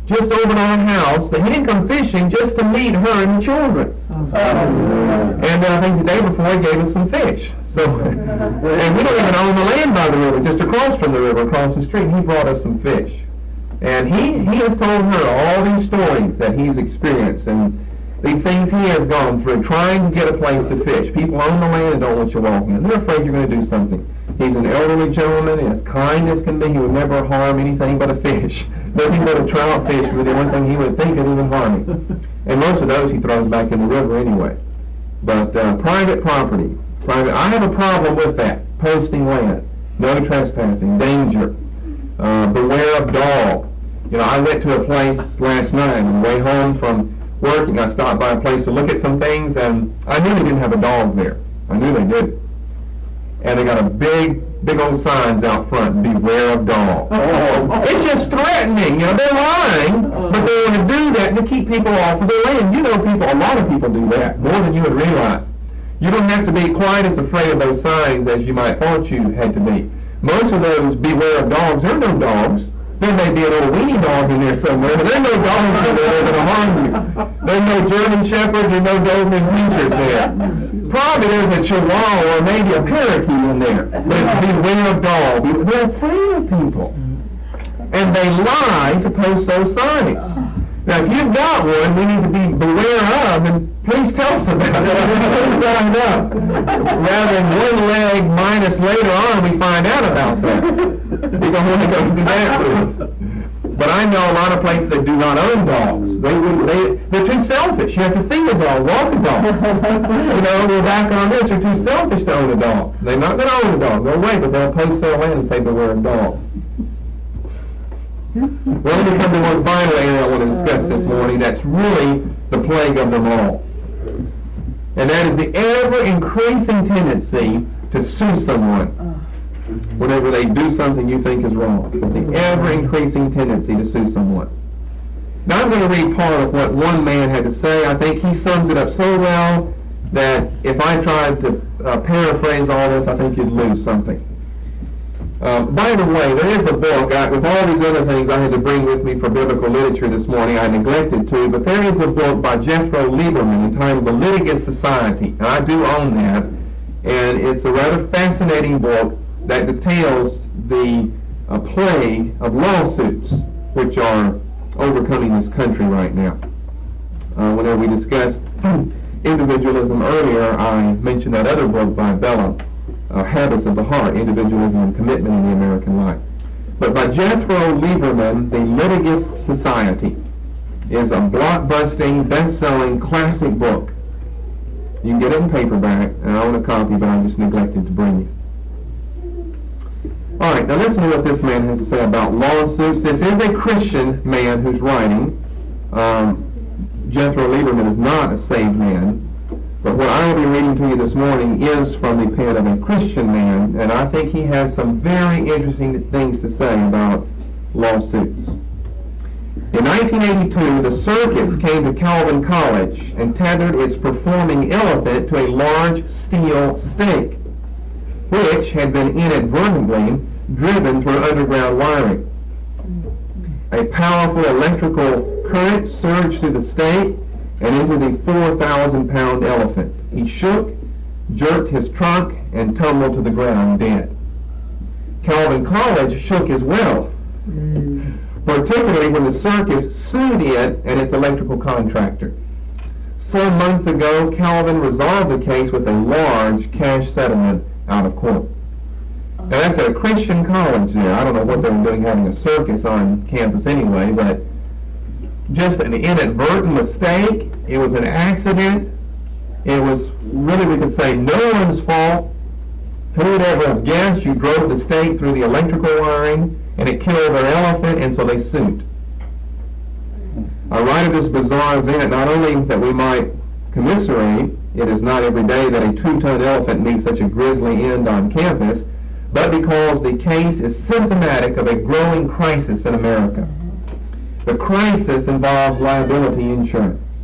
just over to our house. That he didn't come fishing just to meet her and the children. And I think the day before he gave us some fish. So, and we don't even own the land by the river, just across from the river, across the street. He brought us some fish. And he has told her all these stories that he's experienced and these things he has gone through trying to get a place to fish. People own the land and don't want you walking in. They're afraid you're going to do something. He's an elderly gentleman, as kind as can be. He would never harm anything but a fish. Nothing but a trout fish would be the one thing he would think of even harming. And most of those he throws back in the river anyway. But private property, I have a problem with that. Posting land, no trespassing, danger, beware of dog. You know, I went to a place last night on the way home from working. I stopped by a place to look at some things, and I knew they didn't have a dog there. I knew they did. And they got a big old signs out front, beware of dog. It's just threatening. You know, they're lying, but they want to do that to keep people off of their land. You know, a lot of people do that, more than you would realize. You don't have to be quite as afraid of those signs as you might thought you had to be. Most of those beware of dogs, there are no dogs. There may be a little weenie dog in there somewhere, but there are no dogs in there that are going to harm you. There's no German Shepherds or no Golden Retrievers there. Probably there's a Chihuahua or maybe a parakeet in there. But it's beware of dog. They're afraid of people. And they lie to post those signs. Now, if you've got one, we need to be beware of, and please tell us about it. Please sign up. Rather than one leg minus later on, we find out about that. You don't want to go through that route. But I know a lot of places that do not own dogs. They're too selfish. You have to feed a dog, walk a dog. You know, we're back on this. They're too selfish to own a dog. They're not going to own a dog. No way, but they'll post their land and say beware of dog. Well, let me come to one final area I want to discuss this morning. That's really the plague of them all. And that is the ever-increasing tendency to sue someone whenever they do something you think is wrong. The ever-increasing tendency to sue someone. Now, I'm going to read part of what one man had to say. I think he sums it up so well that if I tried to paraphrase all this, I think you'd lose something. By the way, there is a book, with all these other things I had to bring with me for biblical literature this morning, I neglected to, but there is a book by Jethro Lieberman entitled The Litigious Society, and I do own that, and it's a rather fascinating book that details the plague of lawsuits which are overcoming this country right now. Whenever we discussed individualism earlier, I mentioned that other book by Bella, Habits of the Heart, Individualism and Commitment in the American Life. But by Jethro Lieberman, The Litigious Society is a blockbusting, best-selling, classic book. You can get it in paperback, and I own a copy, but I just neglected to bring it. All right, now listen to what this man has to say about lawsuits. This is a Christian man who's writing. Jethro Lieberman is not a saved man. But what I will be reading to you this morning is from the pen of a Christian man, and I think he has some very interesting things to say about lawsuits. In 1982, the circus came to Calvin College and tethered its performing elephant to a large steel stake, which had been inadvertently driven through underground wiring. A powerful electrical current surged through the stake and into the 4,000-pound elephant. He shook, jerked his trunk, and tumbled to the ground dead. Calvin College shook as well, particularly when the circus sued it and its electrical contractor. Some months ago, Calvin resolved the case with a large cash settlement out of court. Now that's at a Christian college there. I don't know what they were doing having a circus on campus anyway, but just an inadvertent mistake. It was an accident. It was really, we could say, no one's fault. Who would ever have guessed you drove the stake through the electrical wiring and it killed their elephant, and so they sued. I write of this bizarre event not only that we might commiserate, it is not every day that a 2-ton elephant meets such a grisly end on campus, but because the case is symptomatic of a growing crisis in America. The crisis involves liability insurance,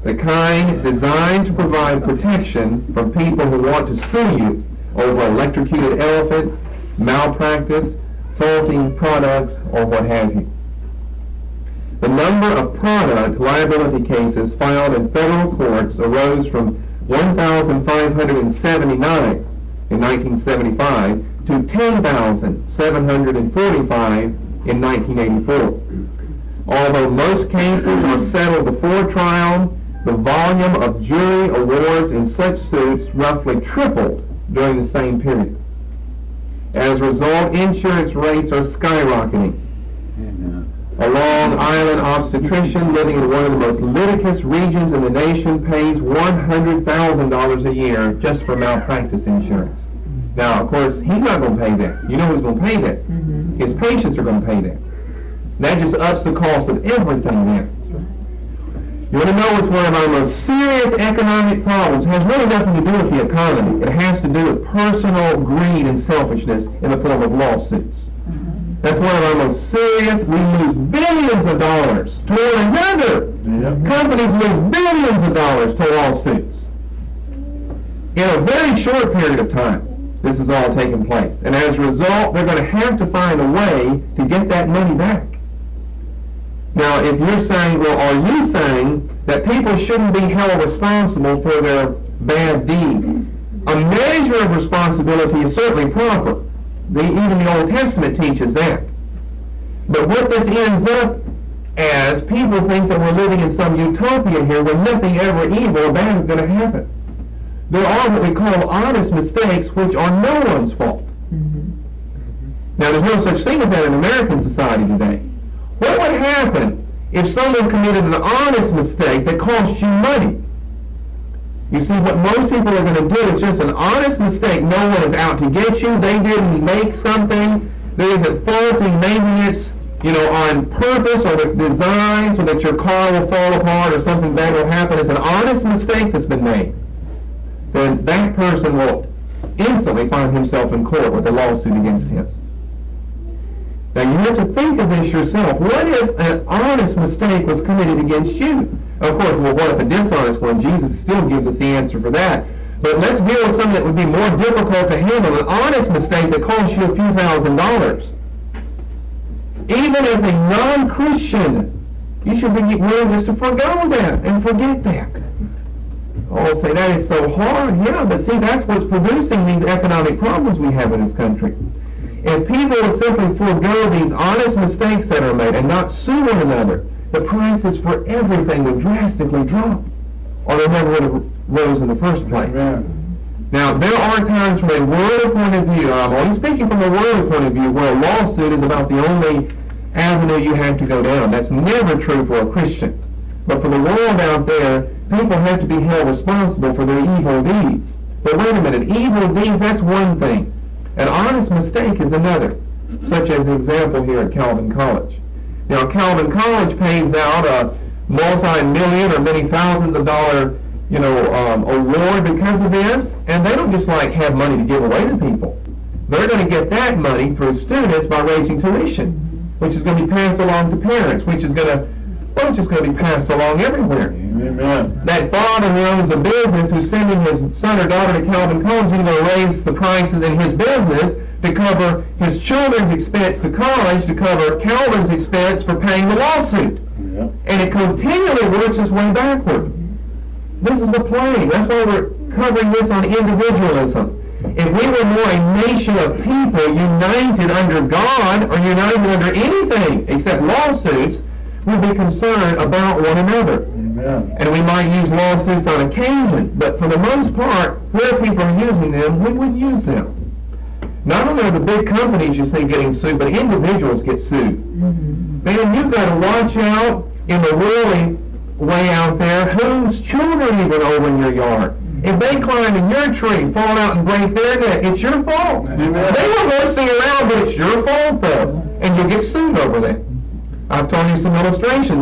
the kind designed to provide protection from people who want to sue you over electrocuted elephants, malpractice, faulty products, or what have you. The number of product liability cases filed in federal courts arose from 1,579 in 1975 to $10,745 in 1984. Although most cases are settled before trial, the volume of jury awards in such suits roughly tripled during the same period. As a result, insurance rates are skyrocketing. A Long Island obstetrician living in one of the most litigious regions in the nation pays $100,000 a year just for malpractice insurance. Now, of course, he's not going to pay that. You know who's going to pay that? His patients are going to pay that. That just ups the cost of everything then. You want to know what's one of our most serious economic problems? It has really nothing to do with the economy. It has to do with personal greed and selfishness in the form of lawsuits. That's one of our most serious. We lose billions of dollars to one another. Companies lose billions of dollars to lawsuits. In a very short period of time, this is all taking place. And as a result, they're going to have to find a way to get that money back. Now, if you're saying, well, are you saying that people shouldn't be held responsible for their bad deeds? A measure of responsibility is certainly proper. Even the Old Testament teaches that. But what this ends up as, people think that we're living in some utopia here where nothing ever evil or bad is going to happen. There are what we call honest mistakes which are no one's fault. Now, there's no such thing as that in American society today. What would happen if someone committed an honest mistake that cost you money? You see, what most people are going to do is just an honest mistake. No one is out to get you. They didn't make something. There isn't faulty. Maybe it's, on purpose or with design so that your car will fall apart or something bad will happen. It's an honest mistake that's been made. Then that person will instantly find himself in court with a lawsuit against him. Now you have to think of this yourself. What if an honest mistake was committed against you? Of course, well, what if a dishonest one? Jesus still gives us the answer for that. But let's deal with something that would be more difficult to handle. An honest mistake that costs you a few $1,000s. Even as a non-Christian, you should be willing just to forgo that and forget that. Oh, say that is so hard. Yeah, but see, that's what's producing these economic problems we have in this country. If people would simply forego these honest mistakes that are made and not sue one another, the prices for everything would drastically drop, or they never would have rose in the first place. Now, there are times from a worldly point of view, I'm only speaking from a worldly point of view, where a lawsuit is about the only avenue you have to go down. That's never true for a Christian. But for the world out there, people have to be held responsible for their evil deeds. But wait a minute, evil deeds, that's one thing. An honest mistake is another, such as the example here at Calvin College. Now, Calvin College pays out a multi-million or many thousands of dollar, award because of this, and they don't just have money to give away to people. They're going to get that money through students by raising tuition, which is going to be passed along to parents, which is going to be passed along everywhere. Amen. That father who owns a business who's sending his son or daughter to Calvin College, he's going to raise the prices in his business to cover his children's expense to college, to cover Calvin's expense for paying the lawsuit. Yep. And it continually works its way backward. This is the plague. That's why we're covering this on individualism. If we were more a nation of people united under God or united under anything except lawsuits, we'd be concerned about one another. Amen. And we might use lawsuits on occasion, but for the most part, where people are using them, we would use them. Not only are the big companies you see getting sued, but individuals get sued. Man, you've got to watch out in the worldly way out there whose children even over in your yard. If they climb in your tree, fall out and break their neck, it's your fault. Amen. They were racing around, but it's your fault though. And you'll get sued over that. I've told you some illustrations.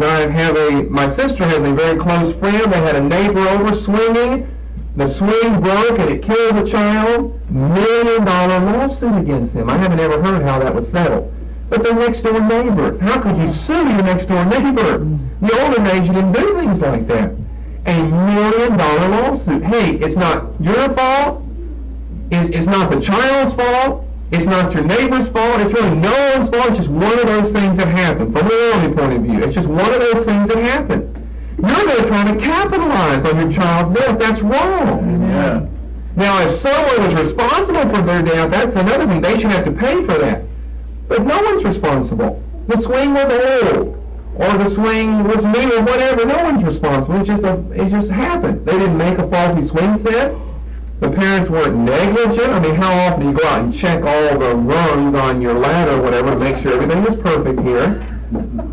My sister has a very close friend. They had a neighbor over swinging. The swing broke and it killed the child. $1 million lawsuit against him. I haven't ever heard how that was settled. But their next door neighbor. How could you sue your next door neighbor? The older age you didn't do things like that. $1 million lawsuit. Hey, it's not your fault. It's not the child's fault. It's not your neighbor's fault. It's really no one's fault. It's just one of those things that happen. From a worldly point of view, it's just one of those things that happen. You're going to try to capitalize on your child's death. That's wrong. Yeah. Now, if someone was responsible for their death, that's another thing. They should have to pay for that. But no one's responsible. The swing was old, or the swing was new, or whatever. No one's responsible. It just happened. They didn't make a faulty swing set. The parents weren't negligent. I mean, how often do you go out and check all the rungs on your ladder or whatever to make sure everything is perfect here?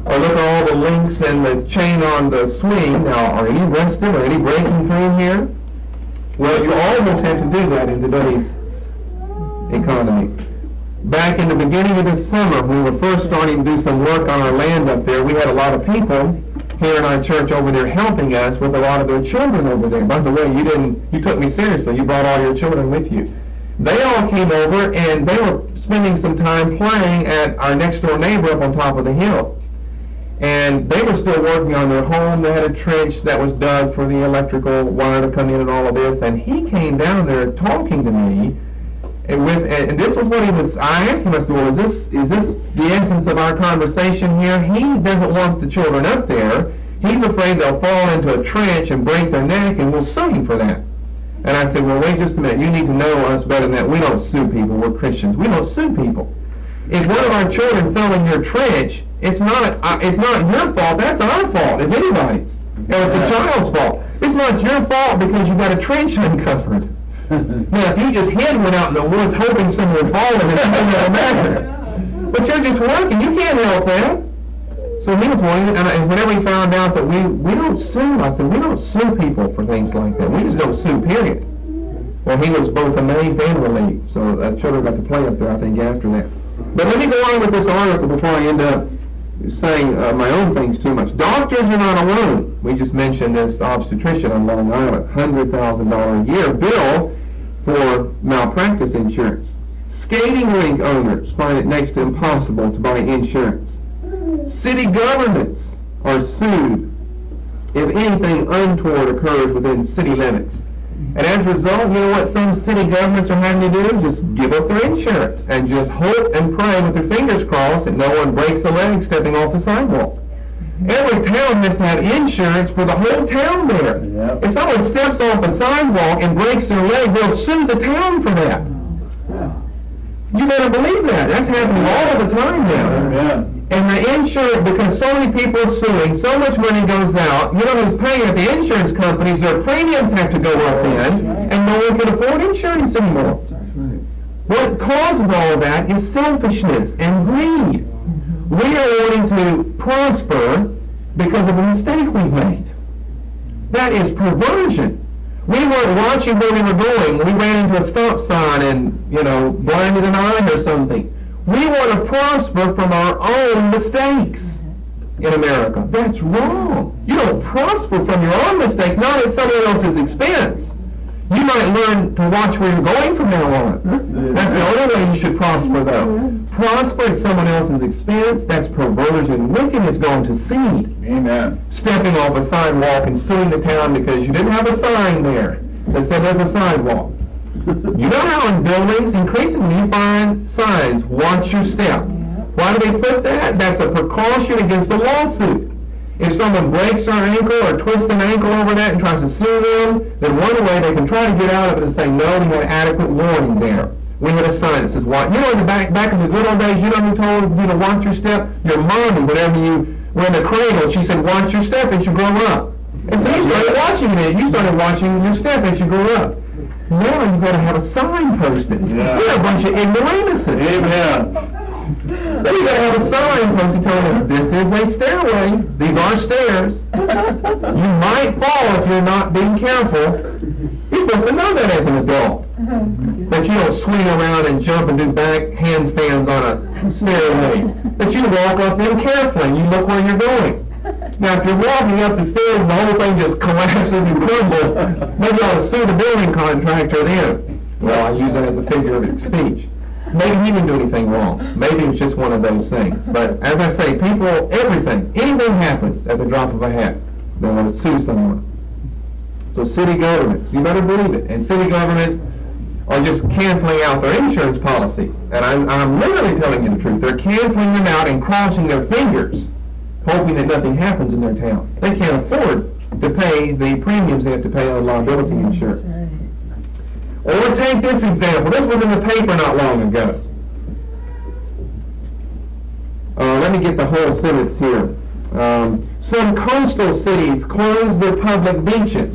Or look at all the links and the chain on the swing. Now, are any rusted or any breaking through here? Well, you almost have to do that in today's economy. Back in the beginning of this summer, when we were first starting to do some work on our land up there, we had a lot of people here in our church over there helping us with a lot of their children over there. By the way, you took me seriously. You brought all your children with you. They all came over, and they were spending some time playing at our next door neighbor up on top of the hill. And they were still working on their home. They had a trench that was dug for the electrical wire to come in and all of this. And he came down there talking to me. And this is what he was. I asked him, I said, well, is this the essence of our conversation here? He doesn't want the children up there. He's afraid they'll fall into a trench and break their neck, and we'll sue him for that. And I said, well, wait just a minute. You need to know us better than that. We don't sue people. We're Christians. We don't sue people. If one of our children fell in your trench, it's not your fault. That's our fault, if anybody's. And it's a child's fault. It's not your fault because you got a trench uncovered. Now, if you just hid one out in the woods hoping someone would fall in it, it doesn't matter. But you're just working. You can't help that. So he was wanting, and whenever he found out that we don't sue, I said, we don't sue people for things like that. We just don't sue, period. Well, he was both amazed and relieved. So children got to play up there, I think, after that. But let me go on with this article before I end up saying my own things too much. Doctors are not alone. We just mentioned this obstetrician on Long Island, $100,000 a year bill for malpractice insurance. Skating rink owners find it next to impossible to buy insurance. City governments are sued if anything untoward occurs within city limits. And as a result, you know what some city governments are having to do? Just give up their insurance and just hope and pray with their fingers crossed that no one breaks a leg stepping off the sidewalk. Every town has to have insurance for the whole town there. Yep. If someone steps off a sidewalk and breaks their leg, they'll sue the town for that. You better believe that. That's happening all the time now. Yeah. And the insurance, because so many people are suing, so much money goes out, you know who's paying it? The insurance companies, their premiums have to go up in, and no one can afford insurance anymore. What causes all of that is selfishness and greed. We are wanting to prosper because of a mistake we made. That is perversion. We weren't watching where we were going. We ran into a stop sign and, blinded an eye or something. We want to prosper from our own mistakes in America. That's wrong. You don't prosper from your own mistakes, not at someone else's expense. You might learn to watch where you're going from now on. That's the only way you should prosper, though. Prosper at someone else's expense, that's perversion. Wickedness going to seed. Amen. Stepping off a sidewalk and suing the town because you didn't have a sign there that said there's a sidewalk. You know how in buildings, increasingly you find signs, watch your step. Why do they put that? That's a precaution against a lawsuit. If someone breaks their ankle or twists an ankle over that and tries to sue them, then one way they can try to get out of it is say, no, we had adequate warning there. We had a sign that says, watch. You know, in the back in the good old days, you know who told you to watch your step? Your mommy, whenever you were in the cradle, she said, watch your step as you grow up. And so you started watching it. You started watching your step as you grew up. Now you've got to have a sign posted. Yeah. We're a bunch of ignoramuses. Amen. Then you've got to have a sign posted telling us this is a stairway. These are stairs. You might fall if you're not being careful. You're supposed to know that as an adult. That you don't swing around and jump and do back handstands on a stairway. That you walk up them carefully and you look where you're going. Now, if you're walking up the stairs and the whole thing just collapses and crumbles, maybe I'll sue the building contractor then. Well, I use that as a figure of speech. Maybe he didn't do anything wrong. Maybe it's just one of those things. But as I say, people, anything happens at the drop of a hat. They want to sue someone. So city governments, you better believe it. And city governments are just canceling out their insurance policies. And I'm literally telling you the truth. They're canceling them out and crossing their fingers, hoping that nothing happens in their town. They can't afford to pay the premiums they have to pay on liability insurance. Or take this example. This was in the paper not long ago. Let me get the whole sentence here. Some coastal cities closed their public beaches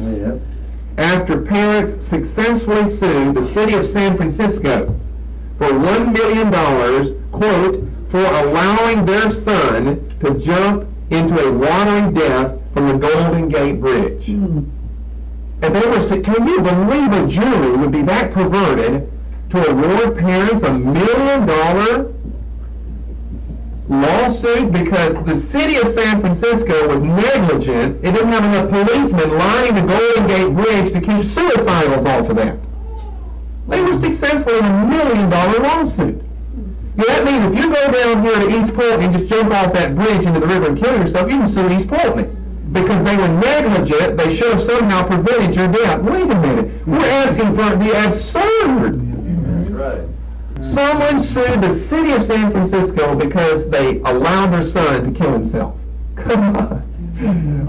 after parents successfully sued the city of San Francisco for $1 million, quote, for allowing their son to jump into a watery death from the Golden Gate Bridge. And they were, can you believe a jury would be that perverted to award parents $1 million lawsuit because the city of San Francisco was negligent? It didn't have enough policemen lining the Golden Gate Bridge to keep suicidals off of that. They were successful in $1 million lawsuit. Yeah, that means if you go down here to East Poultney and just jump off that bridge into the river and kill yourself, you can sue East Poultney. Because they were negligent, they should have somehow prevented your death. Wait a minute, we're asking for the absurd. That's right. Someone sued the city of San Francisco because they allowed their son to kill himself. Come on.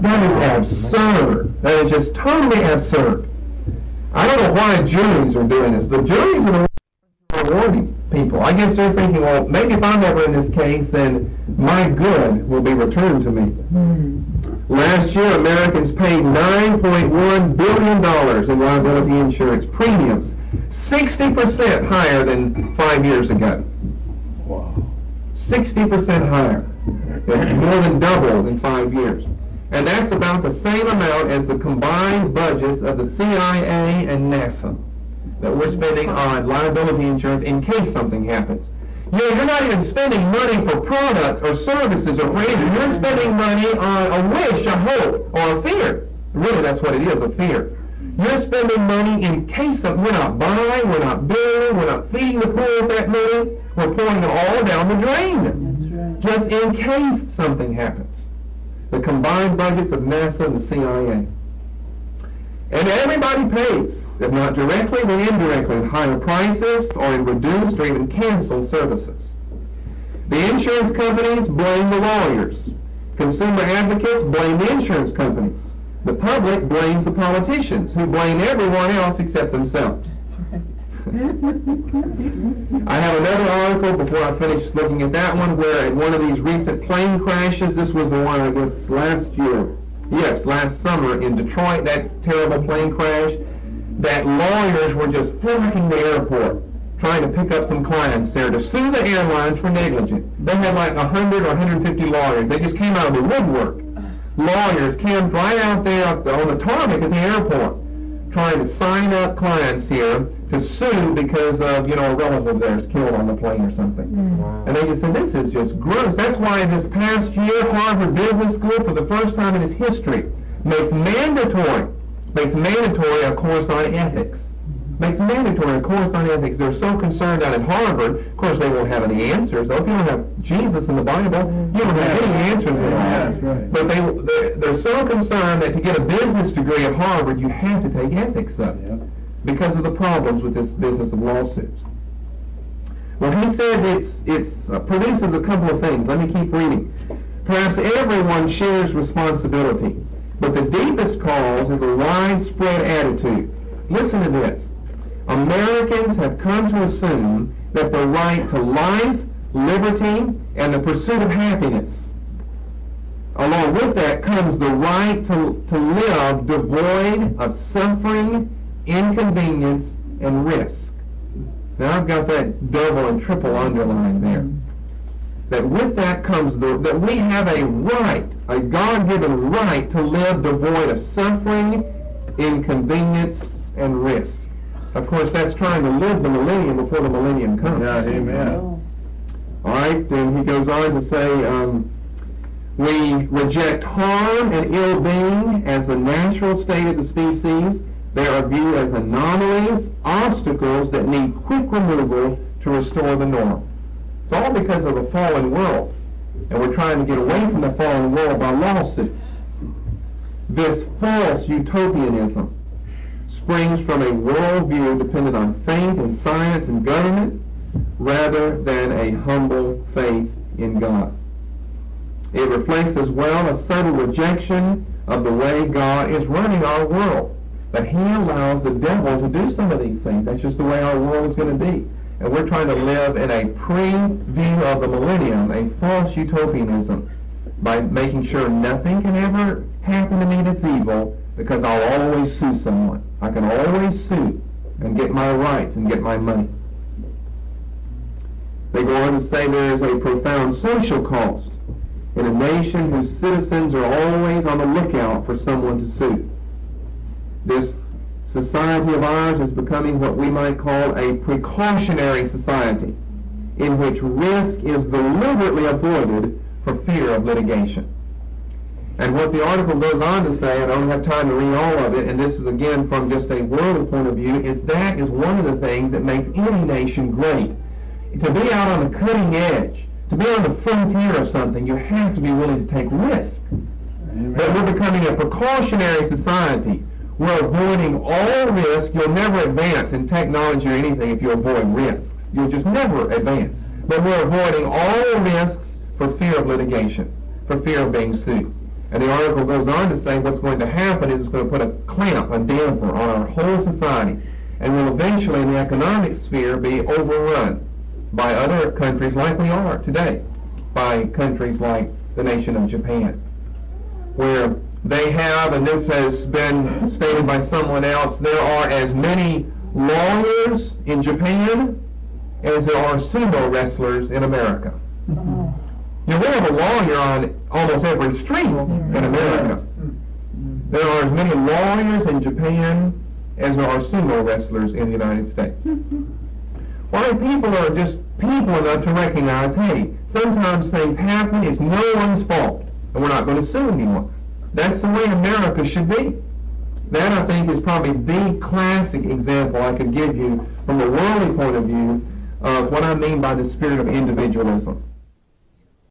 That is absurd. That is just totally absurd. I don't know why juries are doing this. The juries are the ones who are rewarding people. I guess they're thinking, well, maybe if I'm ever in this case, then my good will be returned to me. Last year, Americans paid $9.1 billion in liability insurance premiums, 60% higher than 5 years ago. Wow. 60% higher. That's more than double in 5 years. And that's about the same amount as the combined budgets of the CIA and NASA that we're spending on liability insurance in case something happens. You're not even spending money for products or services or raises. You're spending money on a wish, a hope, or a fear. Really, that's what it is, a fear. You're spending money in case of, we're not buying, we're not building, we're not feeding the poor with that money. We're pouring it all down the drain. That's right. Just in case something happens. The combined budgets of NASA and the CIA. And everybody pays, if not directly, then indirectly, in higher prices or in reduced or even canceled services. The insurance companies blame the lawyers. Consumer advocates blame the insurance companies. The public blames the politicians, who blame everyone else except themselves. I have another article before I finish looking at that one, where in one of these recent plane crashes, this was the one, I guess, last summer in Detroit, that terrible plane crash, that lawyers were just flocking the airport, trying to pick up some clients there to sue the airlines for negligence. They had like 100 or 150 lawyers. They just came out of the woodwork. Lawyers camped right out there on the tarmac at the airport, trying to sign up clients here to sue because of, a relative of theirs killed on the plane or something. Wow. And they just said, this is just gross. That's why this past year, Harvard Business School, for the first time in its history, makes mandatory a course on ethics. Makes mandatory a course on ethics. They're so concerned out at Harvard, of course they won't have any answers. So if you don't have Jesus in the Bible, you don't have any answers at all. That's right. But they're so concerned that to get a business degree at Harvard, you have to take ethics up. Yep. Because of the problems with this business of lawsuits. Well, he said it produces a couple of things. Let me keep reading. Perhaps everyone shares responsibility, but the deepest cause is a widespread attitude. Listen to this. Americans have come to assume that the right to life, liberty, and the pursuit of happiness, along with that comes the right to live devoid of suffering, inconvenience, and risk. Now I've got that double and triple underlined there. That with that comes that we have a right, a God-given right to live devoid of suffering, inconvenience, and risk. Of course, that's trying to live the millennium before the millennium comes. Yeah, amen. All right, then he goes on to say, we reject harm and ill-being as a natural state of the species. They are viewed as anomalies, obstacles that need quick removal to restore the norm. It's all because of the fallen world, and we're trying to get away from the fallen world by lawsuits. This false utopianism springs from a worldview dependent on faith in science and government rather than a humble faith in God. It reflects as well a subtle rejection of the way God is running our world. But he allows the devil to do some of these things. That's just the way our world is going to be. And we're trying to live in a pre-view of the millennium, a false utopianism, by making sure nothing can ever happen to me that's evil, because I'll always sue someone. I can always sue and get my rights and get my money. They go on to say there is a profound social cost in a nation whose citizens are always on the lookout for someone to sue. This society of ours is becoming what we might call a precautionary society, in which risk is deliberately avoided for fear of litigation. And what the article goes on to say, and I don't have time to read all of it, and this is again from just a worldly point of view, is that is one of the things that makes any nation great. To be out on the cutting edge, to be on the frontier of something, you have to be willing to take risks. But we're becoming a precautionary society. We're avoiding all risk. You'll never advance in technology or anything if you avoid risks. You'll just never advance. But we're avoiding all risks for fear of litigation, for fear of being sued. And the article goes on to say what's going to happen is it's going to put a clamp, a damper on our whole society, and will eventually in the economic sphere be overrun by other countries like we are today, by countries like the nation of Japan, where they have, and this has been stated by someone else, there are as many lawyers in Japan as there are sumo wrestlers in America. You know, we have a lawyer on almost every street in America. There are as many lawyers in Japan as there are sumo wrestlers in the United States. Why people are just people enough to recognize, hey, sometimes things happen, it's no one's fault, and we're not going to sue anyone. That's the way America should be. That, I think, is probably the classic example I could give you from a worldly point of view of what I mean by the spirit of individualism.